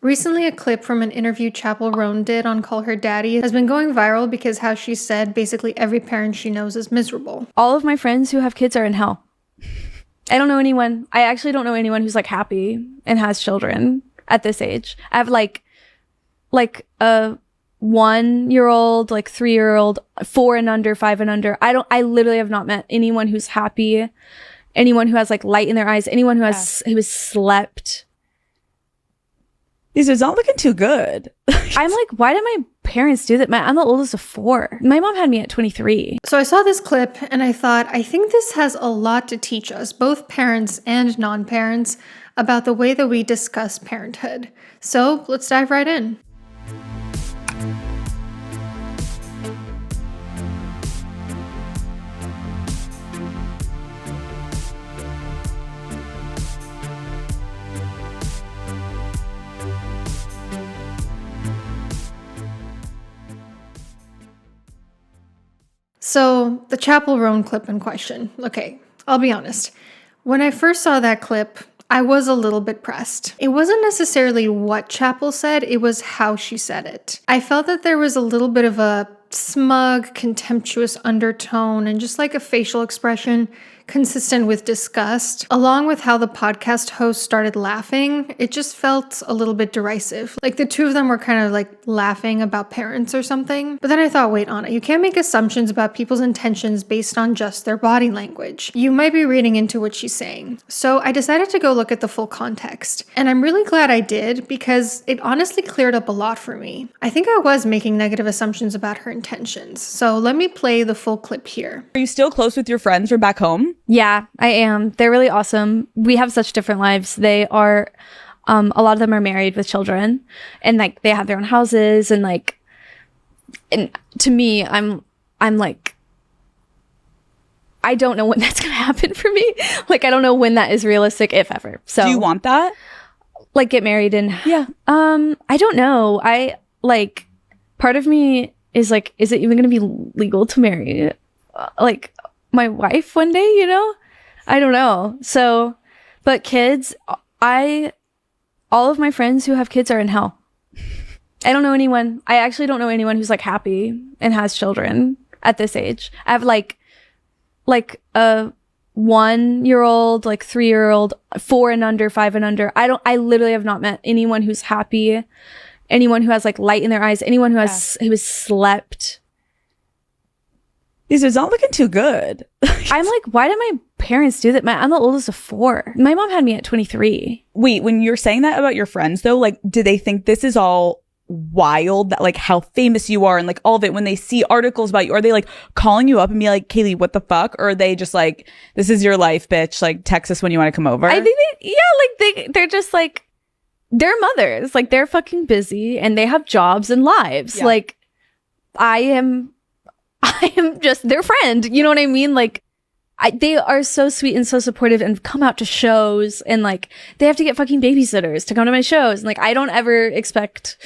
Recently, a clip from an interview Chappell Roan did on Call Her Daddy has been going viral because how she said basically every parent she knows is miserable. All of my friends who have kids are in hell. I actually don't know anyone who's like happy and has children at this age. I have like a 1-year-old, like 3-year-old, 4 and under, 5 and under. I literally have not met anyone who's happy, anyone who has like light in their eyes, anyone who has slept. This is not looking too good. I'm like, why did my parents do that? I'm the oldest of 4. My mom had me at 23. So I saw this clip and I thought, I think this has a lot to teach us, both parents and non-parents, about the way that we discuss parenthood. So let's dive right in. So, the Chappell Roan clip in question. Okay, I'll be honest. When I first saw that clip, I was a little bit pressed. It wasn't necessarily what Chappell said, it was how she said it. I felt that there was a little bit of a smug, contemptuous undertone and just like a facial expression consistent with disgust. Along with how the podcast host started laughing, it just felt a little bit derisive. Like the two of them were kind of like laughing about parents or something. But then I thought, wait, Anna, you can't make assumptions about people's intentions based on just their body language. You might be reading into what she's saying. So I decided to go look at the full context. And I'm really glad I did because it honestly cleared up a lot for me. I think I was making negative assumptions about her intentions. So let me play the full clip here. Are you still close with your friends from back home? Yeah, I am. They're really awesome. We have such different lives. They are, a lot of them are married with children and like they have their own houses and like, and to me, I'm like, I don't know when that's going to happen for me. Like, I don't know when that is realistic, if ever. So do you want that? Like get married and yeah. I don't know. I like, part of me is like, is it even going to be legal to marry like my wife one day, you know? I don't know. So, but kids, all of my friends who have kids are in hell. I actually don't know anyone who's like happy and has children at this age. I have like a 1-year-old, like 3-year-old, 4 and under, 5 and under. I literally have not met anyone who's happy, anyone who has like light in their eyes, anyone who has slept. This is not looking too good. I'm like, why did my parents do that? I'm the oldest of 4. My mom had me at 23. Wait, when you're saying that about your friends though, like, do they think this is all wild, that like how famous you are and like all of it? When they see articles about you, are they like calling you up and be like, Kaylee, what the fuck? Or are they just like, this is your life, bitch, like text us when you want to come over? I think they're just like, they're mothers, like they're fucking busy and they have jobs and lives. Yeah. Like I am just their friend, you know what I mean? Like they are so sweet and so supportive and come out to shows and like they have to get fucking babysitters to come to my shows. And like I don't ever expect,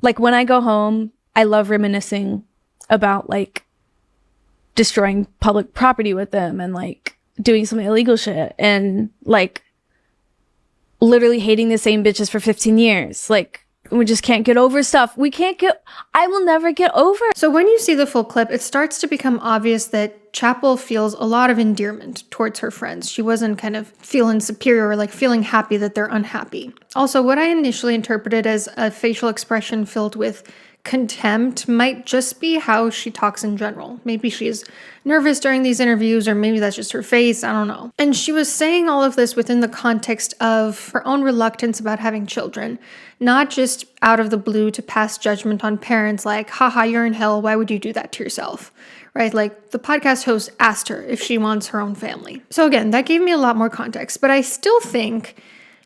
like when I go home, I love reminiscing about like destroying public property with them and like doing some illegal shit and like literally hating the same bitches for 15 years. Like we just can't get over stuff. I will never get over. So when you see the full clip, it starts to become obvious that Chappell feels a lot of endearment towards her friends. She wasn't kind of feeling superior or like feeling happy that they're unhappy. Also, what I initially interpreted as a facial expression filled with contempt might just be how she talks in general. Maybe she's nervous during these interviews, or maybe that's just her face, I don't know. And she was saying all of this within the context of her own reluctance about having children, not just out of the blue to pass judgment on parents like, haha, you're in hell, why would you do that to yourself? Right? Like the podcast host asked her if she wants her own family. So again, that gave me a lot more context, but I still think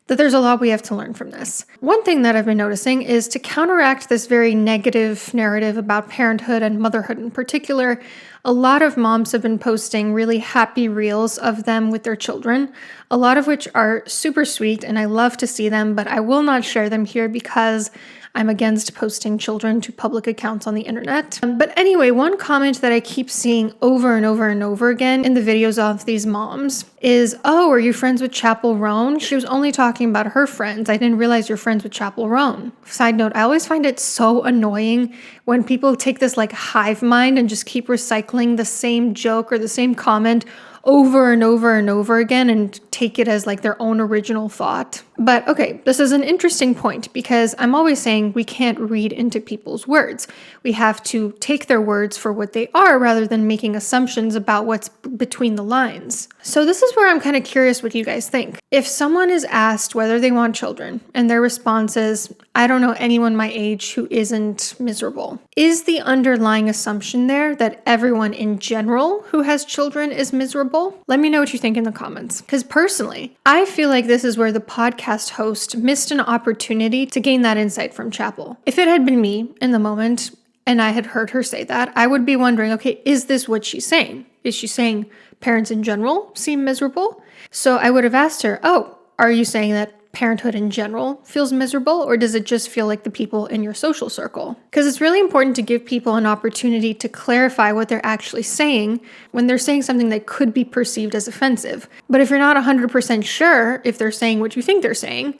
that there's a lot we have to learn from this. One thing that I've been noticing is to counteract this very negative narrative about parenthood and motherhood in particular, a lot of moms have been posting really happy reels of them with their children, a lot of which are super sweet and I love to see them, but I will not share them here because I'm against posting children to public accounts on the internet. But anyway, one comment that I keep seeing over and over and over again in the videos of these moms is, oh, are you friends with Chappell Roan? She was only talking about her friends. I didn't realize you're friends with Chappell Roan. Side note, I always find it so annoying when people take this like hive mind and just keep recycling the same joke or the same comment over and over and over again and take it as like their own original thought. But okay, this is an interesting point because I'm always saying we can't read into people's words. We have to take their words for what they are rather than making assumptions about what's between the lines. So this is where I'm kind of curious what you guys think. If someone is asked whether they want children and their response is, I don't know anyone my age who isn't miserable, is the underlying assumption there that everyone in general who has children is miserable? Let me know what you think in the comments. Because personally, I feel like this is where the podcast host missed an opportunity to gain that insight from Chappell. If it had been me in the moment and I had heard her say that, I would be wondering, okay, is this what she's saying? Is she saying parents in general seem miserable? So I would have asked her, oh, are you saying that parenthood in general feels miserable, or does it just feel like the people in your social circle? Because it's really important to give people an opportunity to clarify what they're actually saying when they're saying something that could be perceived as offensive. But if you're not 100% sure if they're saying what you think they're saying,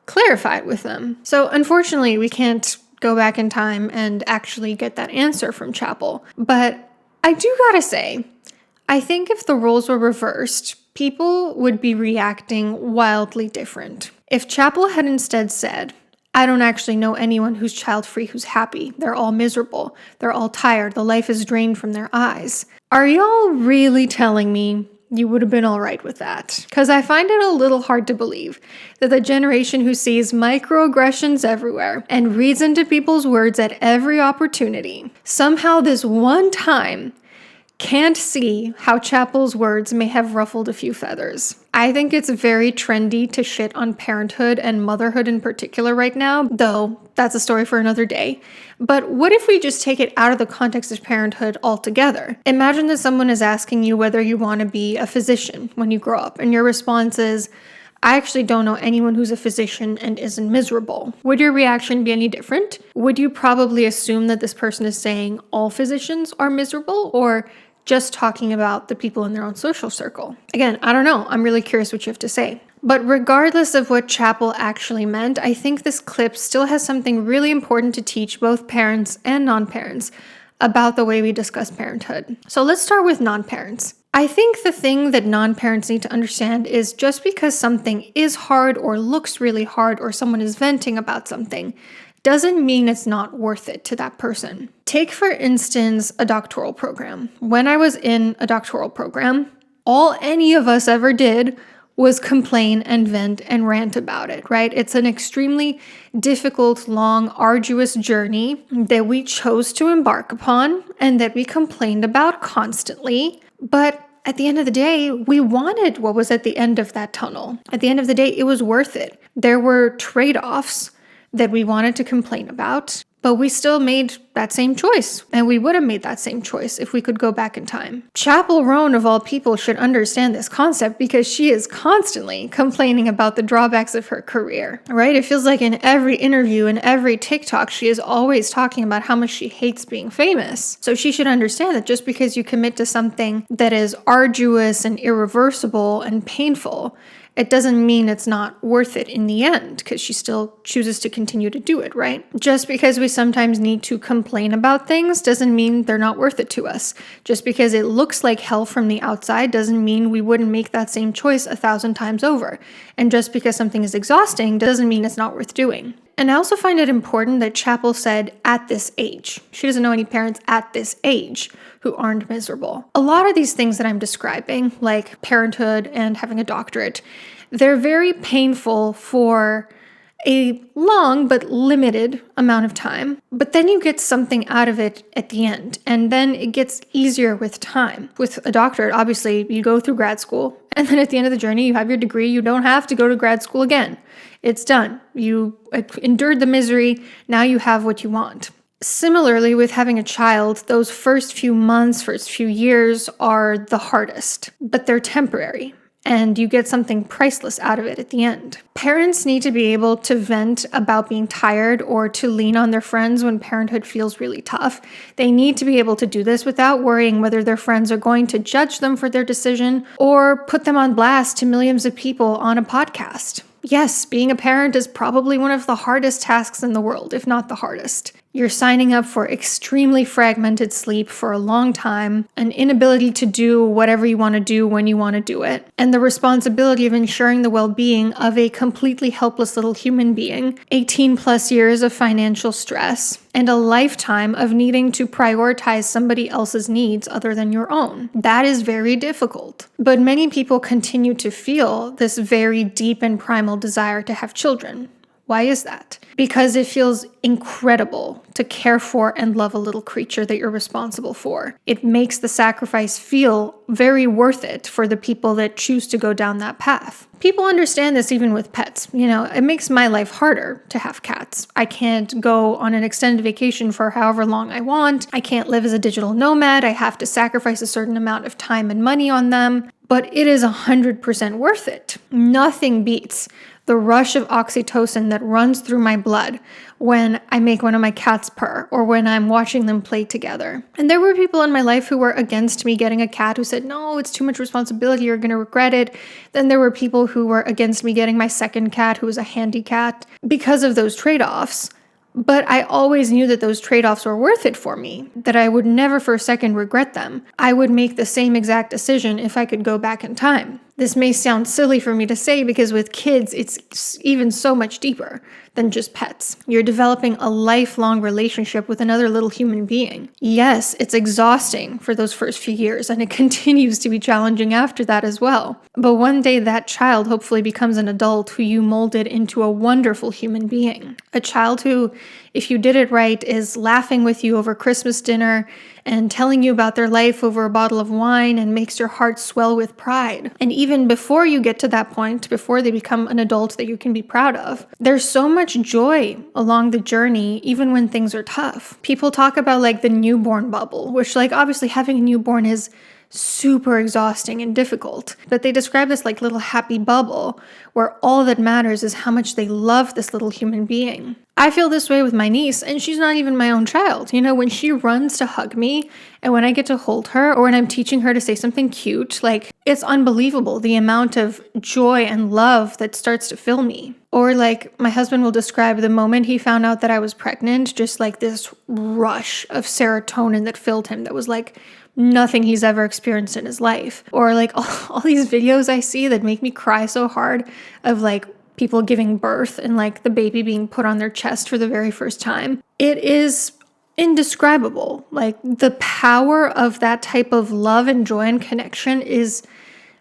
clarify it with them. So unfortunately, we can't go back in time and actually get that answer from Chappell. But I do gotta say, I think if the roles were reversed, people would be reacting wildly different. If Chappell had instead said, I don't actually know anyone who's child-free who's happy. They're all miserable. They're all tired. The life is drained from their eyes. Are y'all really telling me you would have been all right with that? Because I find it a little hard to believe that the generation who sees microaggressions everywhere and reads into people's words at every opportunity, somehow this one time can't see how Chappell's words may have ruffled a few feathers. I think it's very trendy to shit on parenthood and motherhood in particular right now, though that's a story for another day. But what if we just take it out of the context of parenthood altogether? Imagine that someone is asking you whether you want to be a physician when you grow up, and your response is, I actually don't know anyone who's a physician and isn't miserable. Would your reaction be any different? Would you probably assume that this person is saying all physicians are miserable, or just talking about the people in their own social circle? Again, I don't know. I'm really curious what you have to say. But regardless of what Chappell actually meant, I think this clip still has something really important to teach both parents and non-parents about the way we discuss parenthood. So let's start with non-parents. I think the thing that non-parents need to understand is just because something is hard or looks really hard or someone is venting about something doesn't mean it's not worth it to that person. Take, for instance, a doctoral program. When I was in a doctoral program, all any of us ever did was complain and vent and rant about it, right? It's an extremely difficult, long, arduous journey that we chose to embark upon and that we complained about constantly. But at the end of the day, we wanted what was at the end of that tunnel. At the end of the day, it was worth it. There were trade-offs that we wanted to complain about, but we still made that same choice, and we would have made that same choice if we could go back in time. Chappell Roan, of all people, should understand this concept because she is constantly complaining about the drawbacks of her career, right? It feels like in every interview and every TikTok, she is always talking about how much she hates being famous. So she should understand that just because you commit to something that is arduous and irreversible and painful, it doesn't mean it's not worth it in the end, because she still chooses to continue to do it, right? Just because we sometimes need to complain about things doesn't mean they're not worth it to us. Just because it looks like hell from the outside doesn't mean we wouldn't make that same choice 1,000 times over. And just because something is exhausting doesn't mean it's not worth doing. And I also find it important that Chappell said, at this age. She doesn't know any parents at this age who aren't miserable. A lot of these things that I'm describing, like parenthood and having a doctorate, they're very painful for a long but limited amount of time, but then you get something out of it at the end, and then it gets easier with time. With a doctorate, obviously, you go through grad school, and then at the end of the journey, you have your degree. You don't have to go to grad school again. It's done. You endured the misery. Now you have what you want. Similarly, with having a child, those first few months, first few years are the hardest, but they're temporary, and you get something priceless out of it at the end. Parents need to be able to vent about being tired or to lean on their friends when parenthood feels really tough. They need to be able to do this without worrying whether their friends are going to judge them for their decision or put them on blast to millions of people on a podcast. Yes, being a parent is probably one of the hardest tasks in the world, if not the hardest. You're signing up for extremely fragmented sleep for a long time, an inability to do whatever you want to do when you want to do it, and the responsibility of ensuring the well-being of a completely helpless little human being, 18 plus years of financial stress, and a lifetime of needing to prioritize somebody else's needs other than your own. That is very difficult. But many people continue to feel this very deep and primal desire to have children. Why is that? Because it feels incredible to care for and love a little creature that you're responsible for. It makes the sacrifice feel very worth it for the people that choose to go down that path. People understand this even with pets. It makes my life harder to have cats. I can't go on an extended vacation for however long I want. I can't live as a digital nomad. I have to sacrifice a certain amount of time and money on them. But it is 100% worth it. Nothing beats the rush of oxytocin that runs through my blood when I make one of my cats purr or when I'm watching them play together. And there were people in my life who were against me getting a cat, who said, no, it's too much responsibility, you're going to regret it. Then there were people who were against me getting my second cat, who was a handy cat, because of those trade-offs. But I always knew that those trade-offs were worth it for me, that I would never for a second regret them. I would make the same exact decision if I could go back in time. This may sound silly for me to say because with kids, it's even so much deeper than just pets. You're developing a lifelong relationship with another little human being. Yes, it's exhausting for those first few years, and it continues to be challenging after that as well. But one day that child hopefully becomes an adult who you molded into a wonderful human being. A child who, if you did it right, is laughing with you over Christmas dinner and telling you about their life over a bottle of wine and makes your heart swell with pride. And even before you get to that point, before they become an adult that you can be proud of, there's so much joy along the journey, even when things are tough. People talk about the newborn bubble, which obviously having a newborn is super exhausting and difficult. But they describe this little happy bubble where all that matters is how much they love this little human being. I feel this way with my niece, and she's not even my own child. When she runs to hug me and when I get to hold her or when I'm teaching her to say something cute, it's unbelievable the amount of joy and love that starts to fill me. Or my husband will describe the moment he found out that I was pregnant, just this rush of serotonin that filled him that was nothing he's ever experienced in his life. Or all these videos I see that make me cry so hard of people giving birth and the baby being put on their chest for the very first time. It is indescribable. The power of that type of love and joy and connection is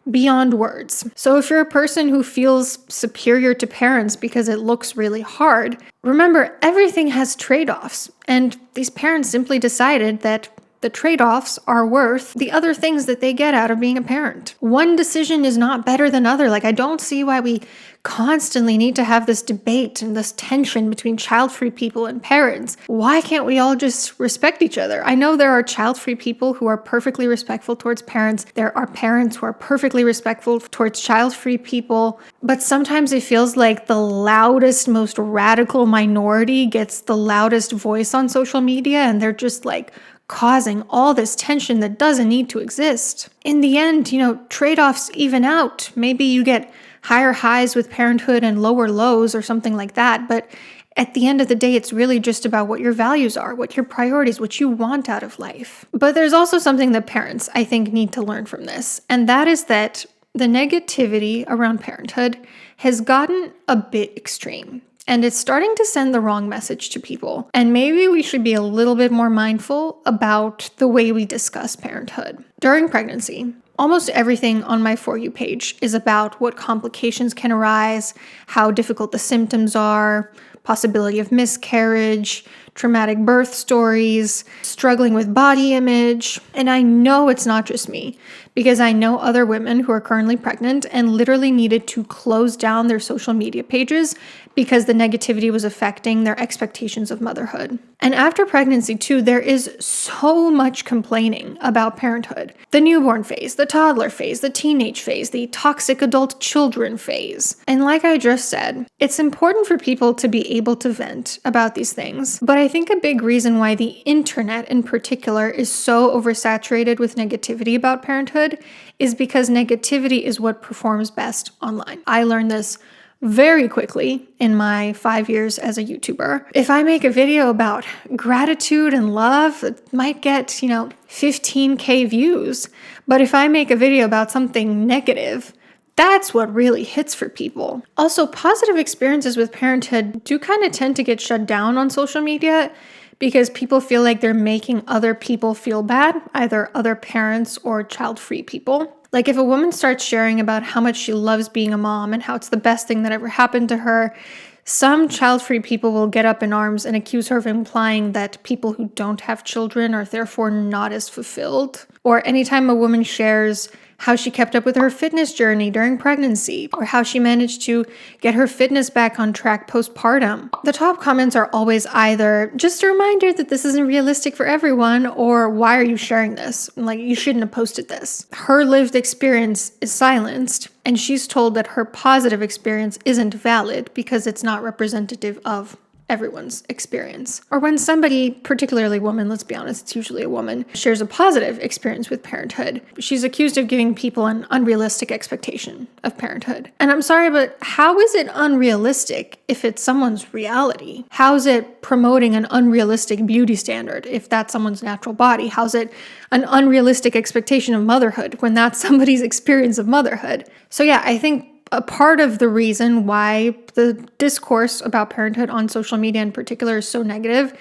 beyond words. So if you're a person who feels superior to parents because it looks really hard, remember everything has trade-offs, and these parents simply decided that the trade-offs are worth the other things that they get out of being a parent. One decision is not better than other. I don't see why we constantly need to have this debate and this tension between child-free people and parents. Why can't we all just respect each other? I know there are child-free people who are perfectly respectful towards parents. There are parents who are perfectly respectful towards child-free people. But sometimes it feels like the loudest, most radical minority gets the loudest voice on social media, and they're just causing all this tension that doesn't need to exist. In the end, trade-offs even out. Maybe you get higher highs with parenthood and lower lows or something like that, but at the end of the day, it's really just about what your values are, what your priorities, what you want out of life. But there's also something that parents, I think, need to learn from this, and that is that the negativity around parenthood has gotten a bit extreme. And it's starting to send the wrong message to people. And maybe we should be a little bit more mindful about the way we discuss parenthood. During pregnancy, almost everything on my For You page is about what complications can arise, how difficult the symptoms are, possibility of miscarriage, traumatic birth stories, struggling with body image. And I know it's not just me, because I know other women who are currently pregnant and literally needed to close down their social media pages because the negativity was affecting their expectations of motherhood. And after pregnancy too, there is so much complaining about parenthood. The newborn phase, the toddler phase, the teenage phase, the toxic adult children phase. And like I just said, it's important for people to be able to vent about these things. But I think a big reason why the internet in particular is so oversaturated with negativity about parenthood is because negativity is what performs best online. I learned this very quickly in my 5 years as a YouTuber. If I make a video about gratitude and love, it might get, 15K views. But if I make a video about something negative, that's what really hits for people. Also, positive experiences with parenthood do kind of tend to get shut down on social media because people feel like they're making other people feel bad, either other parents or child-free people. Like if a woman starts sharing about how much she loves being a mom and how it's the best thing that ever happened to her, some child-free people will get up in arms and accuse her of implying that people who don't have children are therefore not as fulfilled. Or anytime a woman shares how she kept up with her fitness journey during pregnancy, or how she managed to get her fitness back on track postpartum. The top comments are always either, just a reminder that this isn't realistic for everyone, or why are you sharing this? Like, you shouldn't have posted this. Her lived experience is silenced, and she's told that her positive experience isn't valid because it's not representative of everyone's experience. Or when somebody, particularly a woman, let's be honest, it's usually a woman, shares a positive experience with parenthood, she's accused of giving people an unrealistic expectation of parenthood. And I'm sorry, but how is it unrealistic if it's someone's reality? How's it promoting an unrealistic beauty standard if that's someone's natural body? How's it an unrealistic expectation of motherhood when that's somebody's experience of motherhood? So yeah, I think a part of the reason why the discourse about parenthood on social media in particular is so negative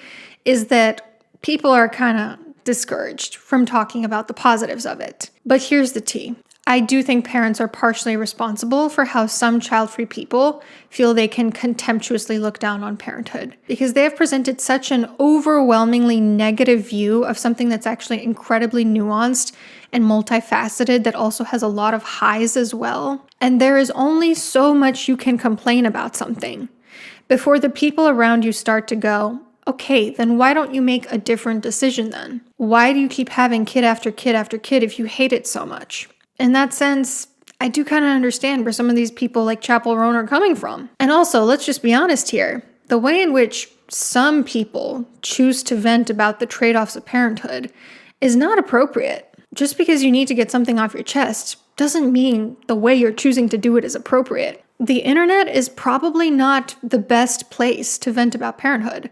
is that people are kind of discouraged from talking about the positives of it. But here's the tea. I do think parents are partially responsible for how some child-free people feel they can contemptuously look down on parenthood, because they have presented such an overwhelmingly negative view of something that's actually incredibly nuanced and multifaceted that also has a lot of highs as well. And there is only so much you can complain about something before the people around you start to go, okay, then why don't you make a different decision then? Why do you keep having kid after kid after kid if you hate it so much? In that sense, I do kind of understand where some of these people like Chappell Roan are coming from. And also, let's just be honest here. The way in which some people choose to vent about the trade-offs of parenthood is not appropriate. Just because you need to get something off your chest doesn't mean the way you're choosing to do it is appropriate. The internet is probably not the best place to vent about parenthood.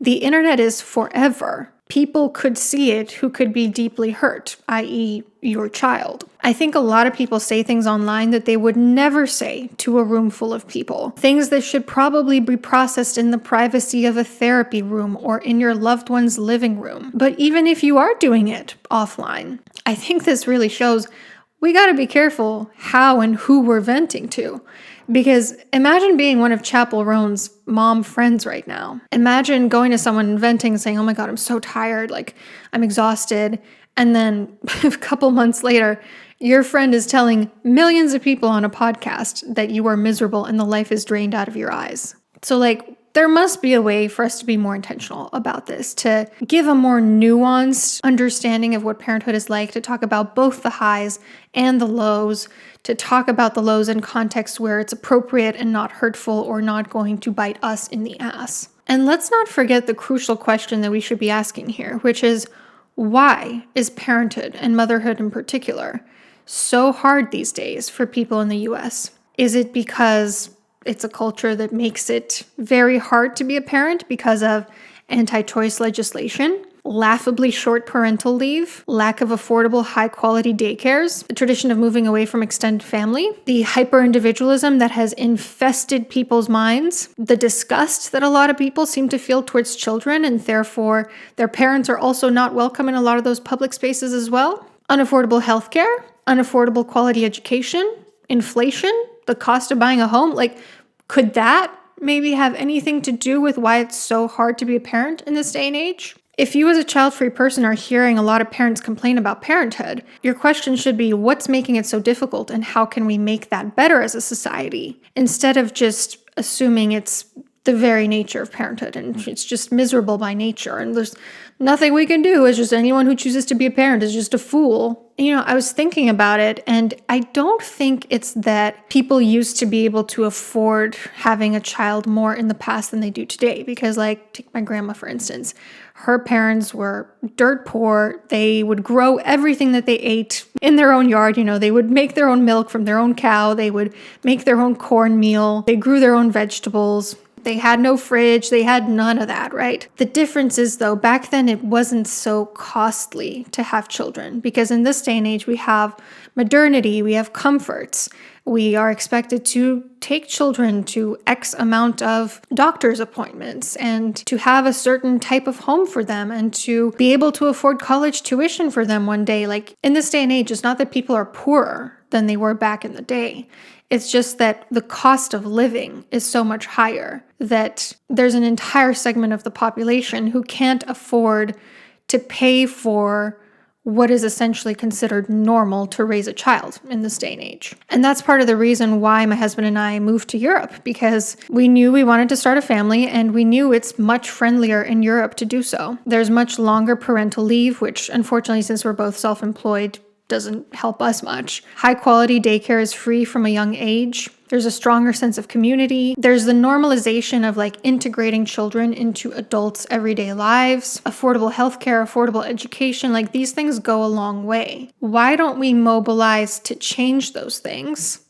The internet is forever. People could see it who could be deeply hurt, i.e., your child. I think a lot of people say things online that they would never say to a room full of people. Things that should probably be processed in the privacy of a therapy room or in your loved one's living room. But even if you are doing it offline, I think this really shows we gotta be careful how and who we're venting to. Because imagine being one of Chappell Roan's mom friends right now. Imagine going to someone and venting and saying, oh my God, I'm so tired, like I'm exhausted. And then a couple months later, your friend is telling millions of people on a podcast that you are miserable and the life is drained out of your eyes. So there must be a way for us to be more intentional about this, to give a more nuanced understanding of what parenthood is like, to talk about both the highs and the lows, to talk about the lows in context where it's appropriate and not hurtful or not going to bite us in the ass. And let's not forget the crucial question that we should be asking here, which is, why is parenthood and motherhood in particular so hard these days for people in the US? Is it because it's a culture that makes it very hard to be a parent because of anti-choice legislation, laughably short parental leave, lack of affordable high-quality daycares, the tradition of moving away from extended family, the hyper-individualism that has infested people's minds, the disgust that a lot of people seem to feel towards children, and therefore their parents are also not welcome in a lot of those public spaces as well, unaffordable healthcare, unaffordable quality education, inflation, the cost of buying a home. Could that maybe have anything to do with why it's so hard to be a parent in this day and age? If you as a child-free person are hearing a lot of parents complain about parenthood, your question should be, what's making it so difficult and how can we make that better as a society? Instead of just assuming it's the very nature of parenthood and it's just miserable by nature and there's nothing we can do. It's just anyone who chooses to be a parent is just a fool. I was thinking about it, and I don't think it's that people used to be able to afford having a child more in the past than they do today. Because, like, take my grandma, for instance. Her parents were dirt poor. They would grow everything that they ate in their own yard. They would make their own milk from their own cow. They would make their own cornmeal. They grew their own vegetables. They had no fridge. They had none of that, right? The difference is, though, back then it wasn't so costly to have children because in this day and age we have modernity, we have comforts. We are expected to take children to X amount of doctor's appointments and to have a certain type of home for them and to be able to afford college tuition for them one day. Like in this day and age, it's not that people are poorer than they were back in the day. It's just that the cost of living is so much higher that there's an entire segment of the population who can't afford to pay for what is essentially considered normal to raise a child in this day and age. And that's part of the reason why my husband and I moved to Europe, because we knew we wanted to start a family and we knew it's much friendlier in Europe to do so. There's much longer parental leave, which unfortunately, since we're both self-employed, doesn't help us much. High quality daycare is free from a young age. There's a stronger sense of community. There's the normalization of like integrating children into adults' everyday lives. Affordable healthcare, affordable education, like these things go a long way. Why don't we mobilize to change those things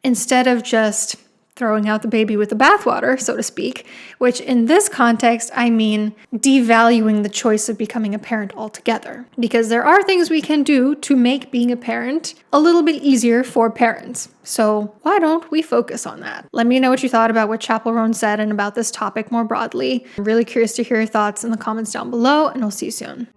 instead of just throwing out the baby with the bathwater, so to speak, which in this context, I mean devaluing the choice of becoming a parent altogether. Because there are things we can do to make being a parent a little bit easier for parents. So why don't we focus on that? Let me know what you thought about what Chappell Roan said and about this topic more broadly. I'm really curious to hear your thoughts in the comments down below, and I'll see you soon.